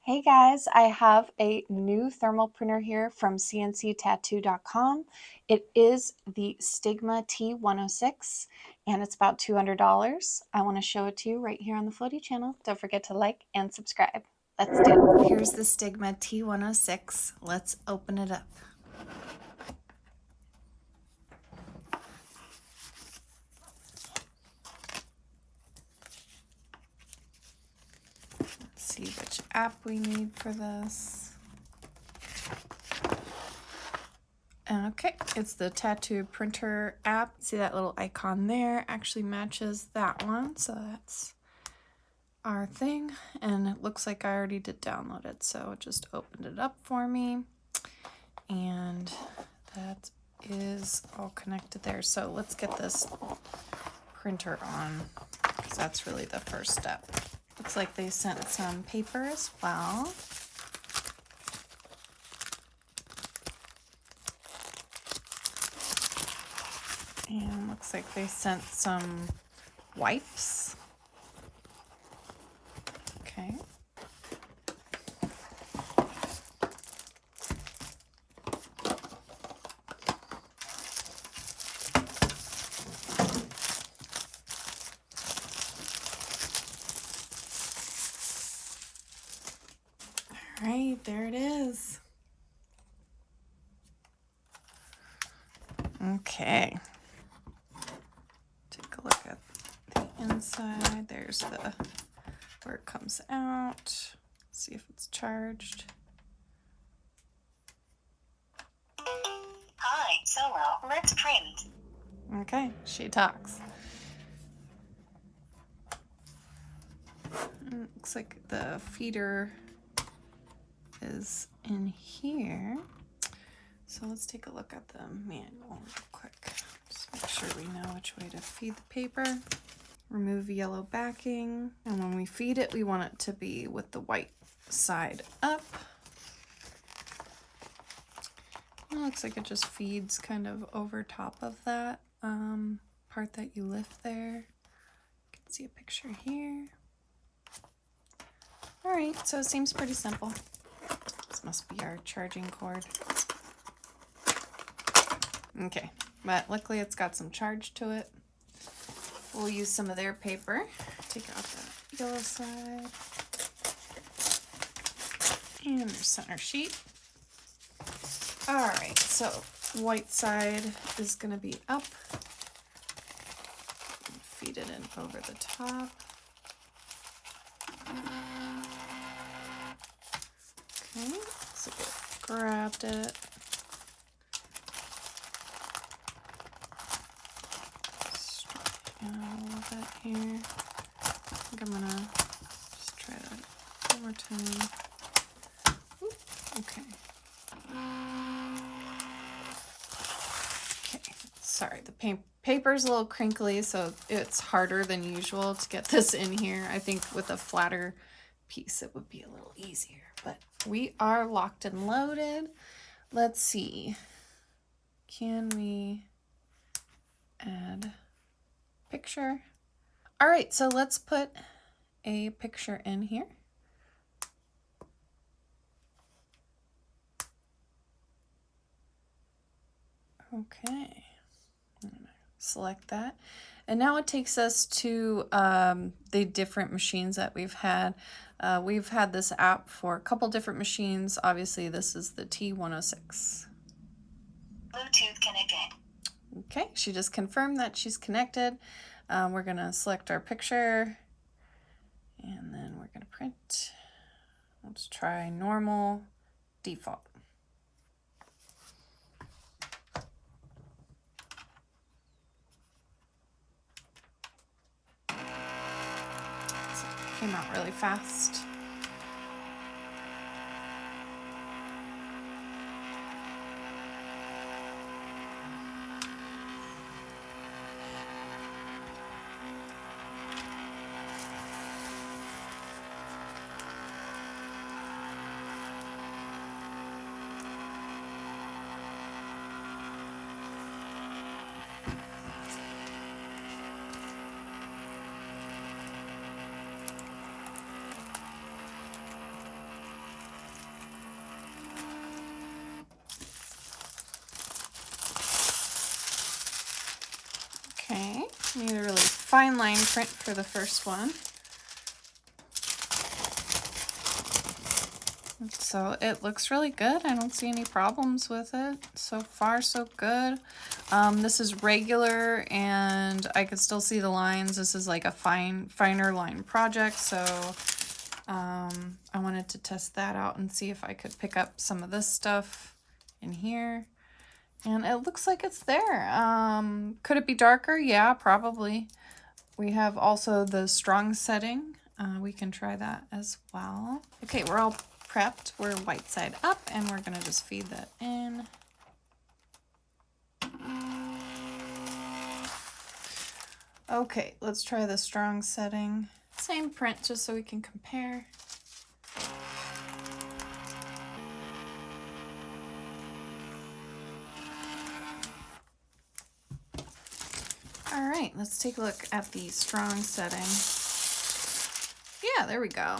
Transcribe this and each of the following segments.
Hey guys, I have a new thermal printer here from cnctattoo.com. It is the Stigma T106 and it's about $200. I want to show it to you right here on the Floaty channel. Don't forget to like and subscribe. Let's do it. Here's the Stigma T106. Let's open it up. See which app we need for this. Okay, it's the tattoo printer app. See that little icon there actually matches that one, so that's our thing. And it looks like I already did download it, so it just opened it up for me. And that is all connected there. So let's get this printer on, because that's really the first step. Looks like they sent some paper as well. And looks like they sent some wipes. Okay. All right, there it is. Okay. Take a look at the inside. There's the where it comes out. See if it's charged. Hi, Solo. Let's print. Okay, she talks. And it looks like the feeder is in here. So let's take a look at the manual real quick. Just make sure we know which way to feed the paper. Remove yellow backing. And when we feed it, we want it to be with the white side up. It looks like it just feeds kind of over top of that part that you lift there. You can see a picture here. All right, so it seems pretty simple. This must be our charging cord. Okay, but luckily it's got some charge to it. We'll use some of their paper. Take out the yellow side. And their center sheet. All right, so white side is gonna be up. Feed it in over the top. Okay, looks like it grabbed it. Straighten out a little bit here. I think I'm gonna just try that one more time. Oop, okay. Okay, sorry, the paper's a little crinkly, so it's harder than usual to get this in here. I think with a flatter piece it would be a little easier, but we are locked and loaded. Let's see, can we add picture? All right, so let's put a picture in here. Okay, I'm gonna select that. And now it takes us to the different machines that we've had. We've had this app for a couple different machines. Obviously, this is the T106. Bluetooth connected. Okay, she just confirmed that she's connected. We're gonna select our picture and then we're gonna print. Let's try normal default. Came out really fast. Need a really fine line print for the first one. So it looks really good. I don't see any problems with it. So far, so good. This is regular and I can still see the lines. This is like a finer line project. So I wanted to test that out and see if I could pick up some of this stuff in here. And it looks like it's there. Could it be darker? Yeah, probably. We have also the strong setting. We can try that as well. Okay, we're all prepped. We're white side up and we're gonna just feed that in. Okay, let's try the strong setting. Same print just so we can compare. All right, let's take a look at the strong setting. Yeah, there we go.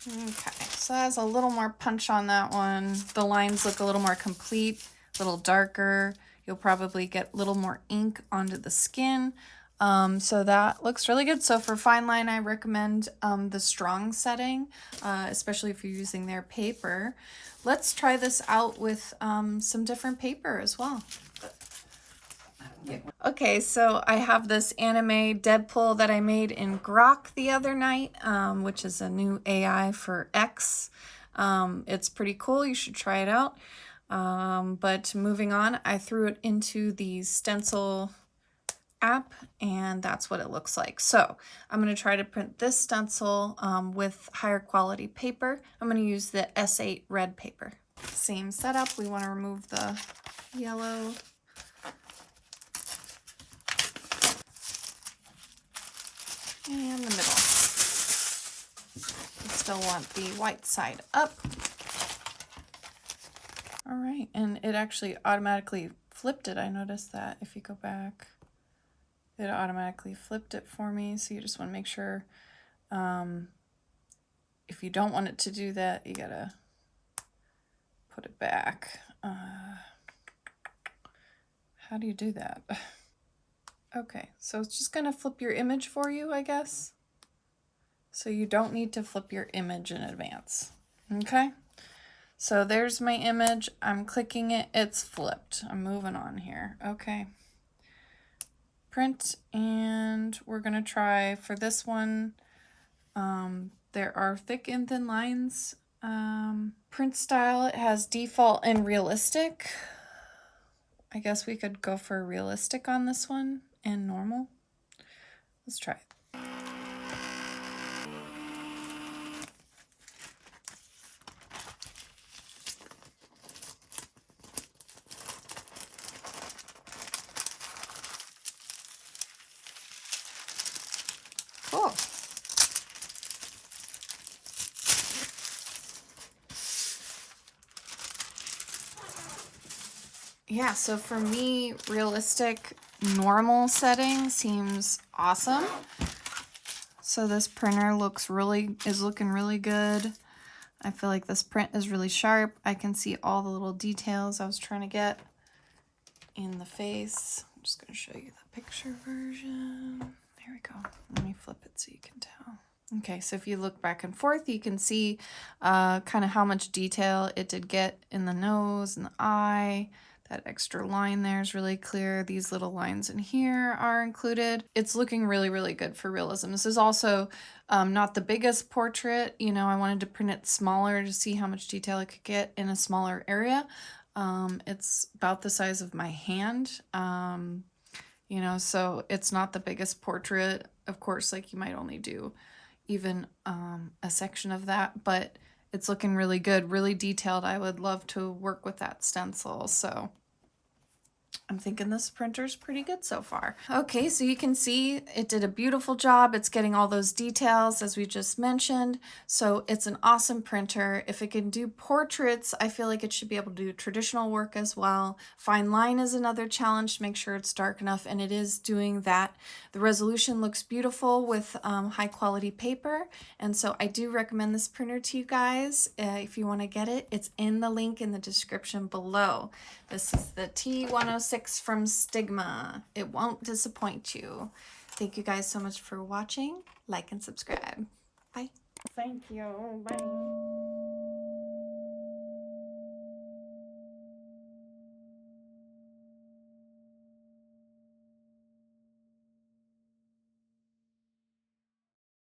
Okay, so that has a little more punch on that one. The lines look a little more complete, a little darker. You'll probably get a little more ink onto the skin. So that looks really good. So for fine line, I recommend the strong setting, especially if you're using their paper. Let's try this out with some different paper as well. Okay, so I have this anime Deadpool that I made in Grok the other night, which is a new AI for X. It's pretty cool. You should try it out. But moving on, I threw it into the Stencil app, and that's what it looks like. So I'm going to try to print this stencil with higher quality paper. I'm going to use the S8 red paper. Same setup. We want to remove the yellow. And the middle. We still want the white side up. All right, and it actually automatically flipped it. I noticed that if you go back, it automatically flipped it for me. So you just want to make sure, if you don't want it to do that, you gotta put it back. How do you do that? Okay, so it's just gonna flip your image for you, I guess. So you don't need to flip your image in advance. Okay, so there's my image. I'm clicking it, it's flipped. I'm moving on here. Okay, print, and we're gonna try for this one. There are thick and thin lines. Print style, it has default and realistic. I guess we could go for realistic on this one and normal. Let's try it. Cool. Yeah, so for me, realistic normal setting seems awesome. So this printer is looking really good. I feel like this print is really sharp. I can see all the little details I was trying to get in the face. I'm just going to show you the picture version. There we go. Let me flip it so you can tell. Okay, so if you look back and forth, you can see kind of how much detail it did get in the nose and the eye. That extra line there is really clear. These little lines in here are included. It's looking really, really good for realism. This is also not the biggest portrait. You know, I wanted to print it smaller to see how much detail I could get in a smaller area. It's about the size of my hand. You know, so it's not the biggest portrait. Of course, like you might only do even a section of that, but it's looking really good, really detailed. I would love to work with that stencil, so I'm thinking this printer's pretty good so far. Okay, so you can see it did a beautiful job. It's getting all those details as we just mentioned. So it's an awesome printer. If it can do portraits, I feel like it should be able to do traditional work as well. Fine line is another challenge to make sure it's dark enough, and it is doing that. The resolution looks beautiful with high quality paper, and so I do recommend this printer to you guys. If you want to get it, it's in the link in the description below. This is the T106 T106 from Stigma. It won't disappoint you. Thank you guys so much for watching. Like and subscribe. Bye. Thank you. Bye.